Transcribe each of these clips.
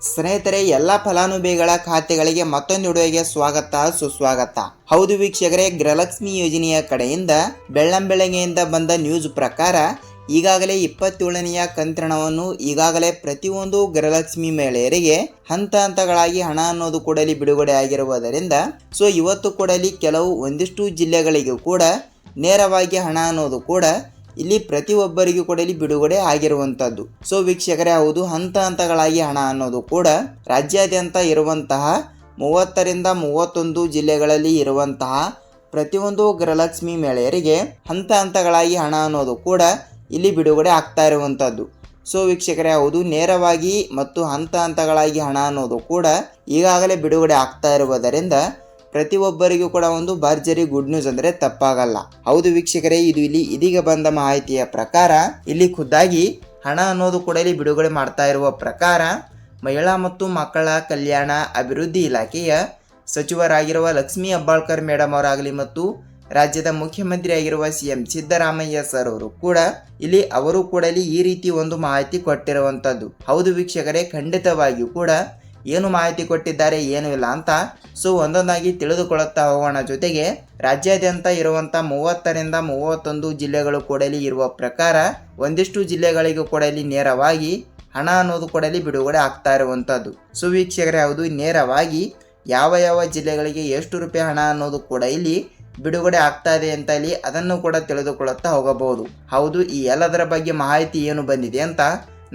ಸ್ನೇಹಿತರೆ, ಎಲ್ಲ ಫಲಾನುಭವಿಗಳ ಖಾತೆಗಳಿಗೆ ಮತ್ತೊಂದು ವಿಡಿಯೋಗೆ ಸ್ವಾಗತ ಸುಸ್ವಾಗತ. ಹೌದು ವೀಕ್ಷಕರೇ, ಗೃಹಲಕ್ಷ್ಮಿ ಯೋಜನೆಯ ಕಡೆಯಿಂದ ಬೆಳ್ಳಂಬೆಳಗ್ಗೆಯಿಂದ ಬಂದ ನ್ಯೂಸ್ ಪ್ರಕಾರ ಈಗಾಗಲೇ 27ನೆಯ ಕಂತಿನವನ್ನು ಈಗಾಗಲೇ ಪ್ರತಿಯೊಂದು ಗೃಹಲಕ್ಷ್ಮಿ ಮಹಿಳೆಯರಿಗೆ ಹಂತ ಹಂತಗಳಾಗಿ ಹಣ ಅನ್ನೋದು ಕೂಡಲಿ ಬಿಡುಗಡೆ ಆಗಿರುವುದರಿಂದ ಇವತ್ತು ಕೂಡಲಿ ಕೆಲವು ಒಂದಿಷ್ಟು ಜಿಲ್ಲೆಗಳಿಗೂ ಕೂಡ ನೇರವಾಗಿ ಹಣ ಅನ್ನೋದು ಕೂಡ ಇಲ್ಲಿ ಪ್ರತಿಯೊಬ್ಬರಿಗೂ ಕೂಡ ಇಲ್ಲಿ ಬಿಡುಗಡೆ ಆಗಿರುವಂತದ್ದು. ವೀಕ್ಷಕರೇ, ಹೌದು, ಹಂತ ಹಂತಗಳಾಗಿ ಹಣ ಅನ್ನೋದು ಕೂಡ ರಾಜ್ಯಾದ್ಯಂತ ಇರುವಂತಹ 30ರಿಂದ 31 ಜಿಲ್ಲೆಗಳಲ್ಲಿ ಇರುವಂತಹ ಪ್ರತಿಯೊಂದು ಗೃಹಲಕ್ಷ್ಮಿ ಮಹಿಳೆಯರಿಗೆ ಹಂತ ಹಂತಗಳಾಗಿ ಹಣ ಅನ್ನೋದು ಕೂಡ ಇಲ್ಲಿ ಬಿಡುಗಡೆ ಆಗ್ತಾ ಇರುವಂತದ್ದು. ವೀಕ್ಷಕರೇ, ಹೌದು, ನೇರವಾಗಿ ಮತ್ತು ಹಂತ ಹಂತಗಳಾಗಿ ಹಣ ಅನ್ನೋದು ಕೂಡ ಈಗಾಗಲೇ ಬಿಡುಗಡೆ ಆಗ್ತಾ ಇರುವುದರಿಂದ ಪ್ರತಿಯೊಬ್ಬರಿಗೂ ಕೂಡ ಒಂದು ಭರ್ಜರಿ ಗುಡ್ ನ್ಯೂಸ್ ಅಂದರೆ ತಪ್ಪಾಗಲ್ಲ. ಹೌದು ವೀಕ್ಷಕರೇ, ಇದು ಇಲ್ಲಿ ಇದೀಗ ಬಂದ ಮಾಹಿತಿಯ ಪ್ರಕಾರ ಇಲ್ಲಿ ಖುದ್ದಾಗಿ ಹಣ ಅನ್ನೋದು ಕೂಡ ಇಲ್ಲಿ ಬಿಡುಗಡೆ ಮಾಡ್ತಾ ಇರುವ ಪ್ರಕಾರ ಮಹಿಳಾ ಮತ್ತು ಮಕ್ಕಳ ಕಲ್ಯಾಣ ಅಭಿವೃದ್ಧಿ ಇಲಾಖೆಯ ಸಚಿವರಾಗಿರುವ ಲಕ್ಷ್ಮೀ ಹೆಬ್ಬಾಳ್ಕರ್ ಮೇಡಮ್ ಅವರಾಗಲಿ ಮತ್ತು ರಾಜ್ಯದ ಮುಖ್ಯಮಂತ್ರಿ ಆಗಿರುವ CM ಸಿದ್ದರಾಮಯ್ಯ ಸರ್ ಅವರು ಕೂಡ ಅವರು ಕೂಡ ಈ ರೀತಿ ಒಂದು ಮಾಹಿತಿ ಕೊಟ್ಟಿರುವಂತದ್ದು. ಹೌದು ವೀಕ್ಷಕರೇ, ಖಂಡಿತವಾಗಿಯೂ ಕೂಡ ಏನು ಮಾಹಿತಿ ಕೊಟ್ಟಿದ್ದಾರೆ ಏನು ಇಲ್ಲ ಅಂತ ಒಂದೊಂದಾಗಿ ತಿಳಿದುಕೊಳ್ಳುತ್ತಾ ಹೋಗೋಣ. ಜೊತೆಗೆ ರಾಜ್ಯಾದ್ಯಂತ ಇರುವಂತ 30ರಿಂದ 31 ಜಿಲ್ಲೆಗಳು ಕೂಡ ಇರುವ ಪ್ರಕಾರ ಒಂದಿಷ್ಟು ಜಿಲ್ಲೆಗಳಿಗೂ ಕೂಡ ನೇರವಾಗಿ ಹಣ ಅನ್ನೋದು ಕೂಡ ಬಿಡುಗಡೆ ಆಗ್ತಾ ಇರುವಂತದ್ದು. ವೀಕ್ಷಕರೇ, ಹೌದು, ನೇರವಾಗಿ ಯಾವ ಯಾವ ಜಿಲ್ಲೆಗಳಿಗೆ ಎಷ್ಟು ರೂಪಾಯಿ ಹಣ ಅನ್ನೋದು ಕೂಡ ಇಲ್ಲಿ ಬಿಡುಗಡೆ ಆಗ್ತಾ ಇದೆ ಅಂತ ಅದನ್ನು ಕೂಡ ತಿಳಿದುಕೊಳ್ಳುತ್ತಾ ಹೋಗಬಹುದು. ಹೌದು, ಈ ಎಲ್ಲದರ ಬಗ್ಗೆ ಮಾಹಿತಿ ಏನು ಬಂದಿದೆ ಅಂತ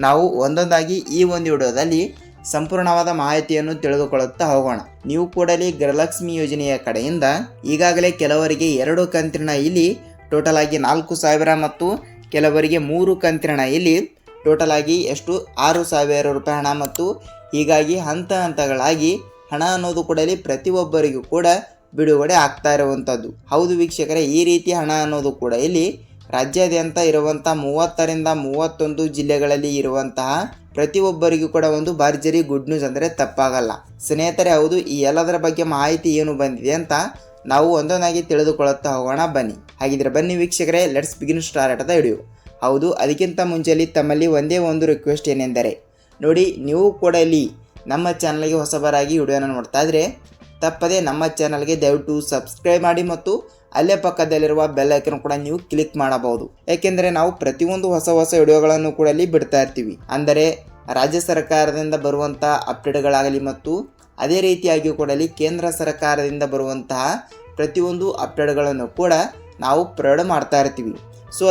ನಾವು ಒಂದೊಂದಾಗಿ ಈ ಒಂದು ವಿಡಿಯೋದಲ್ಲಿ ಸಂಪೂರ್ಣವಾದ ಮಾಹಿತಿಯನ್ನು ತಿಳಿದುಕೊಳ್ಳುತ್ತಾ ಹೋಗೋಣ. ನೀವು ಕೂಡ ಗೃಹಲಕ್ಷ್ಮಿ ಯೋಜನೆಯ ಕಡೆಯಿಂದ ಈಗಾಗಲೇ ಕೆಲವರಿಗೆ 2 ಕಂತಿನ ಇಲ್ಲಿ ಟೋಟಲ್ ಆಗಿ 4,000 ಮತ್ತು ಕೆಲವರಿಗೆ 3 ಕಂತಿನ ಇಲ್ಲಿ ಟೋಟಲ್ ಆಗಿ ಎಷ್ಟು 6,000 ರೂಪಾಯಿ ಹಣ ಮತ್ತು ಹೀಗಾಗಿ ಹಂತ ಹಂತಗಳಾಗಿ ಹಣ ಅನ್ನೋದು ಕೂಡ ಪ್ರತಿಯೊಬ್ಬರಿಗೂ ಕೂಡ ಬಿಡುಗಡೆ ಆಗ್ತಾ ಇರುವಂಥದ್ದು. ಹೌದು ವೀಕ್ಷಕರೇ, ಈ ರೀತಿ ಹಣ ಅನ್ನೋದು ಕೂಡ ಇಲ್ಲಿ ರಾಜ್ಯಾದ್ಯಂತ ಇರುವಂಥ 30ರಿಂದ 31 ಜಿಲ್ಲೆಗಳಲ್ಲಿ ಇರುವಂತಹ ಪ್ರತಿಯೊಬ್ಬರಿಗೂ ಕೂಡ ಒಂದು ಭರ್ಜರಿ ಗುಡ್ ನ್ಯೂಸ್ ಅಂದರೆ ತಪ್ಪಾಗಲ್ಲ. ಸ್ನೇಹಿತರೆ, ಹೌದು, ಈ ಎಲ್ಲದರ ಬಗ್ಗೆ ಮಾಹಿತಿ ಏನು ಬಂದಿದೆ ಅಂತ ನಾವು ಒಂದೊಂದಾಗಿ ತಿಳಿದುಕೊಳ್ಳುತ್ತಾ ಹೋಗೋಣ. ಬನ್ನಿ. ಹಾಗಿದ್ರೆ ಬನ್ನಿ ವೀಕ್ಷಕರೇ, let's begin start the video. ಹೌದು, ಅದಕ್ಕಿಂತ ಮುಂಚೆಲಿ ತಮ್ಮಲ್ಲಿ ಒಂದೇ ಒಂದು ರಿಕ್ವೆಸ್ಟ್ ಏನೆಂದರೆ ನೋಡಿ, ನೀವು ಕೂಡ ಇಲ್ಲಿ ನಮ್ಮ ಚಾನಲ್ಗೆ ಹೊಸಬರಾಗಿ ವಿಡಿಯೋನ ನೋಡ್ತಾ ಇದ್ರೆ ತಪ್ಪದೆ ನಮ್ಮ ಚಾನಲ್ಗೆ ದಯವಿಟ್ಟು ಸಬ್ಸ್ಕ್ರೈಬ್ ಮಾಡಿ ಮತ್ತು ಅಲ್ಲೇ ಪಕ್ಕದಲ್ಲಿರುವ ಬೆಲ್ ಐಕನ್ ಕೂಡ ನೀವು ಕ್ಲಿಕ್ ಮಾಡಬಹುದು. ಏಕೆಂದರೆ ನಾವು ಪ್ರತಿಯೊಂದು ಹೊಸ ವಿಡಿಯೋಗಳನ್ನು ಕೂಡ ಇಲ್ಲಿ ಬಿಡ್ತಾ ಇರ್ತೀವಿ. ಅಂದರೆ ರಾಜ್ಯ ಸರ್ಕಾರದಿಂದ ಬರುವಂತಹ ಅಪ್ಡೇಟ್ಗಳಾಗಲಿ ಮತ್ತು ಅದೇ ರೀತಿಯಾಗಿ ಕೂಡ ಇಲ್ಲಿ ಕೇಂದ್ರ ಸರ್ಕಾರದಿಂದ ಬರುವಂತಹ ಪ್ರತಿಯೊಂದು ಅಪ್ಡೇಟ್ಗಳನ್ನು ಕೂಡ ನಾವು ಪ್ರೊವೈಡ್ ಮಾಡ್ತಾ ಇರ್ತೀವಿ.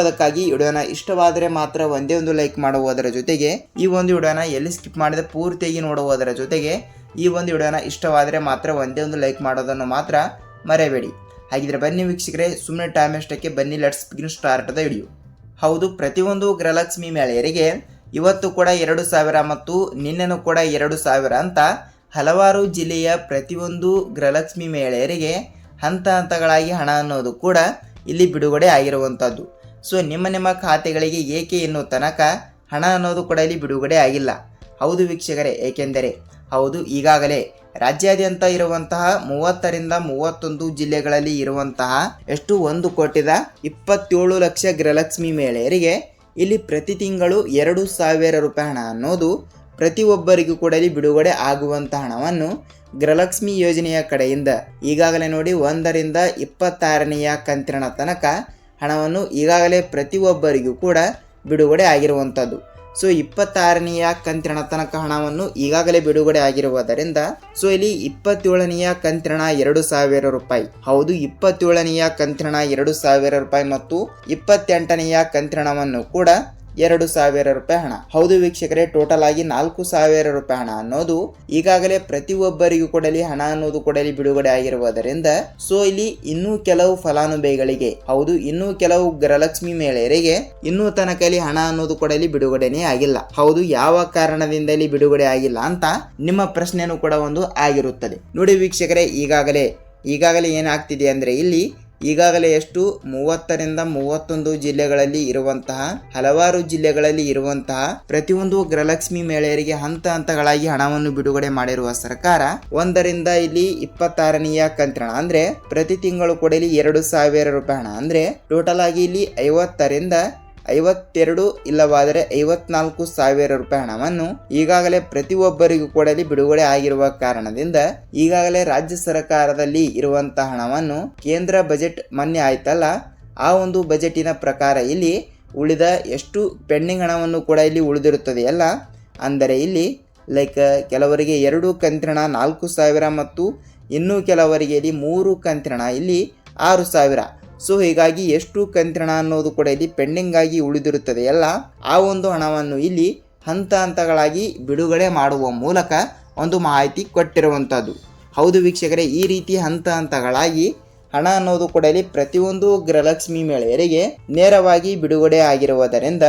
ಅದಕ್ಕಾಗಿ ವಿಡಿಯೋನ ಇಷ್ಟವಾದರೆ ಮಾತ್ರ ಒಂದೇ ಒಂದು ಲೈಕ್ ಮಾಡುವುದರ ಜೊತೆಗೆ ಈ ಒಂದು ವಿಡಿಯೋನ ಎಲ್ಲಿ ಸ್ಕಿಪ್ ಮಾಡದೆ ಪೂರ್ತಿಯಾಗಿ ನೋಡುವುದರ ಜೊತೆಗೆ ಈ ಒಂದು ವಿಡಿಯೋನ ಇಷ್ಟವಾದರೆ ಮಾತ್ರ ಒಂದೇ ಒಂದು ಲೈಕ್ ಮಾಡೋದನ್ನು ಮಾತ್ರ ಮರೆಯಬೇಡಿ. ಹಾಗಿದ್ರೆ ಬನ್ನಿ ವೀಕ್ಷಕರೇ, ಸುಮ್ಮನೆ ಟೈಮ್ ಅಷ್ಟಕ್ಕೆ ಬನ್ನಿ, let's begin start the video. ಹೌದು, ಪ್ರತಿಯೊಂದು ಗೃಹಲಕ್ಷ್ಮಿ ಮಹಿಳೆಯರಿಗೆ ಇವತ್ತು ಕೂಡ 2,000 ಮತ್ತು ನಿನ್ನೆನೂ ಕೂಡ 2,000 ಅಂತ ಹಲವಾರು ಜಿಲ್ಲೆಯ ಪ್ರತಿಯೊಂದು ಗೃಹಲಕ್ಷ್ಮಿ ಮಹಿಳೆಯರಿಗೆ ಹಂತ ಹಂತಗಳಾಗಿ ಹಣ ಅನ್ನೋದು ಕೂಡ ಇಲ್ಲಿ ಬಿಡುಗಡೆ ಆಗಿರುವಂಥದ್ದು. ನಿಮ್ಮ ಖಾತೆಗಳಿಗೆ ಏಕೆ ಇನ್ನೂ ತನಕ ಹಣ ಅನ್ನೋದು ಕೂಡ ಇಲ್ಲಿ ಬಿಡುಗಡೆ ಆಗಿಲ್ಲ? ಹೌದು ವೀಕ್ಷಕರೇ, ಏಕೆಂದರೆ ಹೌದು, ಈಗಾಗಲೇ ರಾಜ್ಯಾದ್ಯಂತ ಇರುವಂತಹ 30ರಿಂದ 31 ಜಿಲ್ಲೆಗಳಲ್ಲಿ ಇರುವಂತಹ ಎಷ್ಟು 1,27 ಲಕ್ಷ ಗೃಹಲಕ್ಷ್ಮಿ ಮಹಿಳೆಯರಿಗೆ ಇಲ್ಲಿ ಪ್ರತಿ ತಿಂಗಳು 2,000 ರೂಪಾಯಿ ಹಣ ಅನ್ನೋದು ಪ್ರತಿಯೊಬ್ಬರಿಗೂ ಕೂಡ ಇಲ್ಲಿ ಬಿಡುಗಡೆ ಆಗುವಂತಹ ಹಣವನ್ನು ಗೃಹಲಕ್ಷ್ಮಿ ಯೋಜನೆಯ ಕಡೆಯಿಂದ ಈಗಾಗಲೇ ನೋಡಿ 1ರಿಂದ 26ನೆಯ ಕಂತಿನ ತನಕ ಹಣವನ್ನು ಈಗಾಗಲೇ ಪ್ರತಿಯೊಬ್ಬರಿಗೂ ಕೂಡ ಬಿಡುಗಡೆ ಆಗಿರುವಂಥದ್ದು. 26ನೆಯ ಕಂತಿನ ತನಕ ಹಣವನ್ನು ಈಗಾಗಲೇ ಬಿಡುಗಡೆ ಆಗಿರುವುದರಿಂದ ಇಲ್ಲಿ 27ನೆಯ ಕಂತಿನ 2,000 ರೂಪಾಯಿ, ಹೌದು 27ನೆಯ ಕಂತಿನ 2,000 ರೂಪಾಯಿ ಮತ್ತು 28ನೆಯ ಕಂತಿನವನ್ನು ಕೂಡ 2,000 ರೂಪಾಯಿ ಹಣ. ಹೌದು ವೀಕ್ಷಕರೇ, ಟೋಟಲ್ ಆಗಿ 4,000 ರೂಪಾಯಿ ಹಣ ಅನ್ನೋದು ಈಗಾಗಲೇ ಪ್ರತಿಯೊಬ್ಬರಿಗೂ ಕೂಡ ಹಣ ಅನ್ನೋದು ಕೂಡ ಬಿಡುಗಡೆ ಆಗಿರುವುದರಿಂದ ಇಲ್ಲಿ ಇನ್ನೂ ಕೆಲವು ಫಲಾನುಭವಿಗಳಿಗೆ, ಹೌದು ಇನ್ನೂ ಕೆಲವು ಗೃಹಲಕ್ಷ್ಮಿ ಮಹಿಳೆಯರಿಗೆ ಇನ್ನೂ ತನಕ ಹಣ ಅನ್ನೋದು ಕೂಡ ಬಿಡುಗಡೆನೇ ಆಗಿಲ್ಲ. ಹೌದು, ಯಾವ ಕಾರಣದಿಂದ ಬಿಡುಗಡೆ ಆಗಿಲ್ಲ ಅಂತ ನಿಮ್ಮ ಪ್ರಶ್ನೆನೂ ಕೂಡ ಒಂದು ಆಗಿರುತ್ತದೆ. ನೋಡಿ ವೀಕ್ಷಕರೇ, ಈಗಾಗಲೇ ಏನಾಗ್ತಿದೆ ಅಂದ್ರೆ ಇಲ್ಲಿ ಈಗಾಗಲೇ ಎಷ್ಟು 30ರಿಂದ 31 ಜಿಲ್ಲೆಗಳಲ್ಲಿ ಇರುವಂತಹ ಹಲವಾರು ಜಿಲ್ಲೆಗಳಲ್ಲಿ ಇರುವಂತಹ ಪ್ರತಿಯೊಂದು ಗೃಹಲಕ್ಷ್ಮಿ ಮಹಿಳೆಯರಿಗೆ ಹಂತ ಹಂತಗಳಾಗಿ ಹಣವನ್ನು ಬಿಡುಗಡೆ ಮಾಡಿರುವ ಸರ್ಕಾರ 1ರಿಂದ ಇಲ್ಲಿ 26ನೆಯ ಕಂತಿನ ಅಂದ್ರೆ ಪ್ರತಿ ತಿಂಗಳು ಕೂಡ 2,000 ರೂಪಾಯಿ ಹಣ ಅಂದ್ರೆ ಟೋಟಲ್ ಆಗಿ ಇಲ್ಲಿ 50ರಿಂದ 52 ಇಲ್ಲವಾದರೆ 54,000 ರೂಪಾಯಿ ಹಣವನ್ನು ಈಗಾಗಲೇ ಪ್ರತಿಯೊಬ್ಬರಿಗೂ ಕೂಡ ಬಿಡುಗಡೆ ಆಗಿರುವ ಕಾರಣದಿಂದ ಈಗಾಗಲೇ ರಾಜ್ಯ ಸರ್ಕಾರದಲ್ಲಿ ಇರುವಂತಹ ಹಣವನ್ನು ಕೇಂದ್ರ ಬಜೆಟ್ ಮೊನ್ನೆ ಆಯ್ತಲ್ಲ, ಆ ಒಂದು ಬಜೆಟಿನ ಪ್ರಕಾರ ಇಲ್ಲಿ ಉಳಿದ ಎಷ್ಟು ಪೆಂಡಿಂಗ್ ಹಣವನ್ನು ಕೂಡ ಇಲ್ಲಿ ಉಳಿದಿರುತ್ತದೆಯಲ್ಲ, ಅಂದರೆ ಇಲ್ಲಿ ಕೆಲವರಿಗೆ 2 ಕಂತಿನ 4,000 ಮತ್ತು ಇನ್ನು ಕೆಲವರಿಗೆ ಇಲ್ಲಿ 3 ಕಂತಿನ ಇಲ್ಲಿ 6,000. ಸೊ ಹೀಗಾಗಿ ಎಷ್ಟು ಕಂತಿನ ಅನ್ನೋದು ಕೂಡ ಇಲ್ಲಿ ಪೆಂಡಿಂಗ್ ಆಗಿ ಉಳಿದಿರುತ್ತದೆಯಲ್ಲ, ಆ ಒಂದು ಹಣವನ್ನು ಇಲ್ಲಿ ಹಂತ ಹಂತಗಳಾಗಿ ಬಿಡುಗಡೆ ಮಾಡುವ ಮೂಲಕ ಒಂದು ಮಾಹಿತಿ ಕೊಟ್ಟಿರುವಂಥದ್ದು. ಹೌದು ವೀಕ್ಷಕರೇ, ಈ ರೀತಿ ಹಂತ ಹಂತಗಳಾಗಿ ಹಣ ಅನ್ನೋದು ಕೂಡ ಇಲ್ಲಿ ಪ್ರತಿಯೊಂದು ಗೃಹಲಕ್ಷ್ಮಿ ಮಹಿಳೆಯರಿಗೆ ನೇರವಾಗಿ ಬಿಡುಗಡೆ ಆಗಿರುವುದರಿಂದ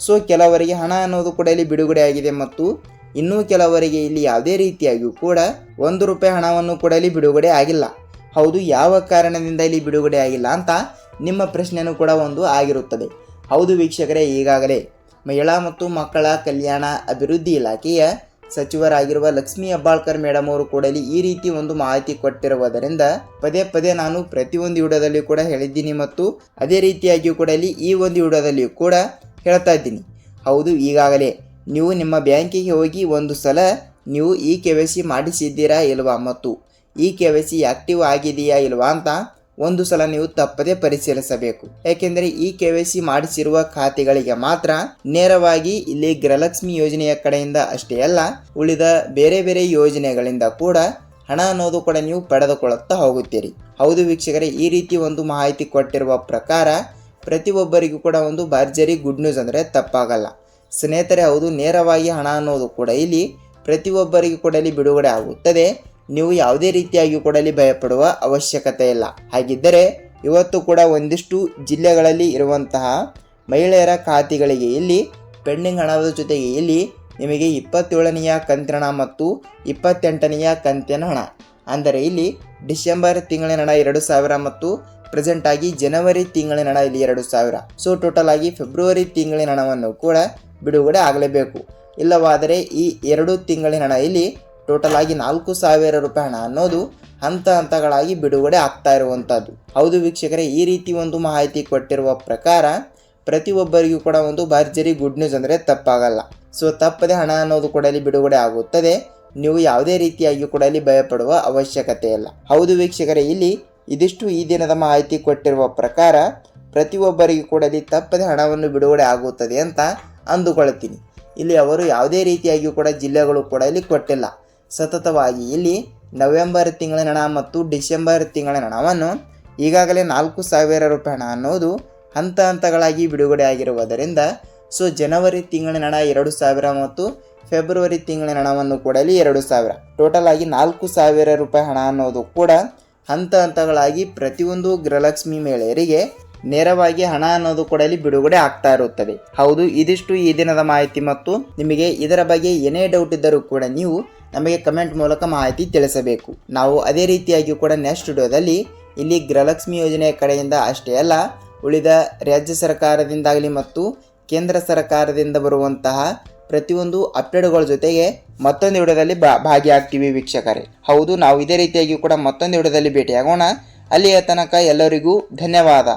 ಸೊ ಕೆಲವರಿಗೆ ಹಣ ಅನ್ನೋದು ಕೂಡ ಇಲ್ಲಿ ಬಿಡುಗಡೆ ಆಗಿದೆ ಮತ್ತು ಇನ್ನೂ ಕೆಲವರಿಗೆ ಇಲ್ಲಿ ಯಾವುದೇ ರೀತಿಯಾಗಿಯೂ ಕೂಡ ₹1 ಹಣವನ್ನು ಕೂಡ ಇಲ್ಲಿ ಬಿಡುಗಡೆ ಆಗಿಲ್ಲ. ಹೌದು, ಯಾವ ಕಾರಣದಿಂದ ಇಲ್ಲಿ ಬಿಡುಗಡೆ ಆಗಿಲ್ಲ ಅಂತ ನಿಮ್ಮ ಪ್ರಶ್ನೆಯೂ ಕೂಡ ಒಂದು ಆಗಿರುತ್ತದೆ. ಹೌದು ವೀಕ್ಷಕರೇ, ಈಗಾಗಲೇ ಮಹಿಳಾ ಮತ್ತು ಮಕ್ಕಳ ಕಲ್ಯಾಣ ಅಭಿವೃದ್ಧಿ ಇಲಾಖೆಯ ಸಚಿವರಾಗಿರುವ ಲಕ್ಷ್ಮೀ ಹೆಬ್ಬಾಳ್ಕರ್ ಮೇಡಮ್ ಅವರು ಕೂಡ ಇಲ್ಲಿ ಈ ರೀತಿ ಒಂದು ಮಾಹಿತಿ ಕೊಟ್ಟಿರುವುದರಿಂದ ಪದೇ ಪದೇ ನಾನು ಪ್ರತಿಯೊಂದು ವಿಡಿಯೋದಲ್ಲಿ ಕೂಡ ಹೇಳಿದ್ದೀನಿ ಮತ್ತು ಅದೇ ರೀತಿಯಾಗಿಯೂ ಕೂಡ ಇಲ್ಲಿ ಈ ಒಂದು ವಿಡಿಯೋದಲ್ಲಿಯೂ ಕೂಡ ಹೇಳ್ತಾ ಇದ್ದೀನಿ. ಹೌದು, ಈಗಾಗಲೇ ನೀವು ನಿಮ್ಮ ಬ್ಯಾಂಕಿಗೆ ಹೋಗಿ ಒಂದು ಸಲ ನೀವು ಈ KYC ಮಾಡಿಸಿದ್ದೀರಾ ಇಲ್ವಾ ಮತ್ತು ಈ KYC ಆಕ್ಟಿವ್ ಆಗಿದೆಯಾ ಇಲ್ವಾ ಅಂತ ಒಂದು ಸಲ ನೀವು ತಪ್ಪದೇ ಪರಿಶೀಲಿಸಬೇಕು. ಯಾಕೆಂದರೆ ಈ KYC ಮಾಡಿಸಿರುವ ಖಾತೆಗಳಿಗೆ ಮಾತ್ರ ನೇರವಾಗಿ ಇಲ್ಲಿ ಗೃಹಲಕ್ಷ್ಮಿ ಯೋಜನೆಯ ಕಡೆಯಿಂದ ಅಷ್ಟೇ ಅಲ್ಲ, ಉಳಿದ ಬೇರೆ ಬೇರೆ ಯೋಜನೆಗಳಿಂದ ಕೂಡ ಹಣ ಅನ್ನೋದು ಕೂಡ ನೀವು ಪಡೆದುಕೊಳ್ಳುತ್ತಾ ಹೋಗುತ್ತೀರಿ. ಹೌದು ವೀಕ್ಷಕರೇ, ಈ ರೀತಿ ಒಂದು ಮಾಹಿತಿ ಕೊಟ್ಟಿರುವ ಪ್ರಕಾರ ಪ್ರತಿಯೊಬ್ಬರಿಗೂ ಕೂಡ ಒಂದು ಭರ್ಜರಿ ಗುಡ್ ನ್ಯೂಸ್ ಅಂದರೆ ತಪ್ಪಾಗಲ್ಲ. ಸ್ನೇಹಿತರೆ, ಹೌದು, ನೇರವಾಗಿ ಹಣ ಅನ್ನೋದು ಕೂಡ ಇಲ್ಲಿ ಪ್ರತಿಯೊಬ್ಬರಿಗೂ ಕೂಡ ಇಲ್ಲಿ ಬಿಡುಗಡೆ ಆಗುತ್ತದೆ. ನೀವು ಯಾವುದೇ ರೀತಿಯಾಗಿ ಕೂಡ ಇಲ್ಲಿ ಭಯಪಡುವ ಅವಶ್ಯಕತೆ ಇಲ್ಲ. ಹಾಗಿದ್ದರೆ ಇವತ್ತು ಕೂಡ ಒಂದಿಷ್ಟು ಜಿಲ್ಲೆಗಳಲ್ಲಿ ಇರುವಂತಹ ಮಹಿಳೆಯರ ಖಾತೆಗಳಿಗೆ ಇಲ್ಲಿ ಪೆಂಡಿಂಗ್ ಹಣದ ಜೊತೆಗೆ ಇಲ್ಲಿ ನಿಮಗೆ 27ನೆಯ ಕಂತಿನ ಮತ್ತು 28ನೆಯ ಕಂತಿನ ಹಣ, ಅಂದರೆ ಇಲ್ಲಿ ಡಿಸೆಂಬರ್ ತಿಂಗಳಿನ ಹಣ 2,000 ಮತ್ತು ಪ್ರೆಸೆಂಟ್ ಆಗಿ ಜನವರಿ ತಿಂಗಳಿನ ಹಣ ಇಲ್ಲಿ 2,000. ಸೊ ಟೋಟಲ್ ಆಗಿ ಫೆಬ್ರವರಿ ತಿಂಗಳಿನ ಹಣವನ್ನು ಕೂಡ ಬಿಡುಗಡೆ ಆಗಲೇಬೇಕು. ಇಲ್ಲವಾದರೆ ಈ 2 ತಿಂಗಳಿನ ಹಣ ಇಲ್ಲಿ ಟೋಟಲ್ ಆಗಿ 4,000 ರೂಪಾಯಿ ಹಣ ಅನ್ನೋದು ಹಂತ ಹಂತಗಳಾಗಿ ಬಿಡುಗಡೆ ಆಗ್ತಾ ಇರುವಂಥದ್ದು. ಹೌದು ವೀಕ್ಷಕರೇ, ಈ ರೀತಿ ಒಂದು ಮಾಹಿತಿ ಕೊಟ್ಟಿರುವ ಪ್ರಕಾರ ಪ್ರತಿಯೊಬ್ಬರಿಗೂ ಕೂಡ ಒಂದು ಭರ್ಜರಿ ಗುಡ್ ನ್ಯೂಸ್ ಅಂದರೆ ತಪ್ಪಾಗಲ್ಲ. ಸೊ ತಪ್ಪದೆ ಹಣ ಅನ್ನೋದು ಕೂಡ ಇಲ್ಲಿ ಬಿಡುಗಡೆ ಆಗುತ್ತದೆ. ನೀವು ಯಾವುದೇ ರೀತಿಯಾಗಿ ಕೂಡ ಇಲ್ಲಿ ಭಯಪಡುವ ಅವಶ್ಯಕತೆ ಇಲ್ಲ. ಹೌದು ವೀಕ್ಷಕರೇ, ಇಲ್ಲಿ ಇದಿಷ್ಟು ಈ ದಿನದ ಮಾಹಿತಿ ಕೊಟ್ಟಿರುವ ಪ್ರಕಾರ ಪ್ರತಿಯೊಬ್ಬರಿಗೂ ಕೂಡ ಇಲ್ಲಿ ತಪ್ಪದೆ ಹಣವನ್ನು ಬಿಡುಗಡೆ ಆಗುತ್ತದೆ ಅಂತ ಅಂದುಕೊಳ್ತೀನಿ. ಇಲ್ಲಿ ಅವರು ಯಾವುದೇ ರೀತಿಯಾಗಿಯೂ ಕೂಡ ಜಿಲ್ಲೆಗಳು ಕೂಡ ಇಲ್ಲಿ ಕೊಟ್ಟಿಲ್ಲ. ಸತತವಾಗಿ ಇಲ್ಲಿ ನವೆಂಬರ್ ತಿಂಗಳಿನ ಹಣ ಮತ್ತು ಡಿಸೆಂಬರ್ ತಿಂಗಳಿನ ಹಣವನ್ನು ಈಗಾಗಲೇ 4,000 ರೂಪಾಯಿ ಹಣ ಅನ್ನೋದು ಹಂತ ಹಂತಗಳಾಗಿ ಬಿಡುಗಡೆ ಆಗಿರುವುದರಿಂದ ಸೊ ಜನವರಿ ತಿಂಗಳಿನ ಹಣ 2,000 ಮತ್ತು ಫೆಬ್ರವರಿ ತಿಂಗಳಿನ ಹಣವನ್ನು ಕೂಡ ಇಲ್ಲಿ 2,000, ಟೋಟಲ್ ಆಗಿ 4,000 ರೂಪಾಯಿ ಹಣ ಅನ್ನೋದು ಕೂಡ ಹಂತ ಹಂತಗಳಾಗಿ ಪ್ರತಿಯೊಂದು ಗೃಹಲಕ್ಷ್ಮಿ ಮಹಿಳೆಯರಿಗೆ ನೇರವಾಗಿ ಹಣ ಅನ್ನೋದು ಕೂಡ ಇಲ್ಲಿ ಬಿಡುಗಡೆ ಆಗ್ತಾ ಇರುತ್ತದೆ. ಹೌದು, ಇದಿಷ್ಟು ಈ ದಿನದ ಮಾಹಿತಿ ಮತ್ತು ನಿಮಗೆ ಇದರ ಬಗ್ಗೆ ಏನೇ ಡೌಟ್ ಇದ್ದರೂ ಕೂಡ ನೀವು ನಮಗೆ ಕಮೆಂಟ್ ಮೂಲಕ ಮಾಹಿತಿ ತಿಳಿಸಬೇಕು. ನಾವು ಅದೇ ರೀತಿಯಾಗಿ ಕೂಡ ನೆಕ್ಸ್ಟ್ ವಿಡಿಯೋದಲ್ಲಿ ಇಲ್ಲಿ ಗೃಹಲಕ್ಷ್ಮಿ ಯೋಜನೆಯ ಕಡೆಯಿಂದ ಅಷ್ಟೇ ಅಲ್ಲ, ಉಳಿದ ರಾಜ್ಯ ಸರ್ಕಾರದಿಂದಾಗಲಿ ಮತ್ತು ಕೇಂದ್ರ ಸರ್ಕಾರದಿಂದ ಬರುವಂತಹ ಪ್ರತಿಯೊಂದು ಅಪ್ಡೇಟ್ಗಳ ಜೊತೆಗೆ ಮತ್ತೊಂದು ವಿಡಿಯೋದಲ್ಲಿ ಭಾಗಿಯಾಗ್ತೀವಿ ವೀಕ್ಷಕರೇ. ಹೌದು, ನಾವು ಇದೇ ರೀತಿಯಾಗಿ ಕೂಡ ಮತ್ತೊಂದು ವಿಡಿಯೋದಲ್ಲಿ ಭೇಟಿಯಾಗೋಣ. ಅಲ್ಲಿಯ ತನಕ ಎಲ್ಲರಿಗೂ ಧನ್ಯವಾದ.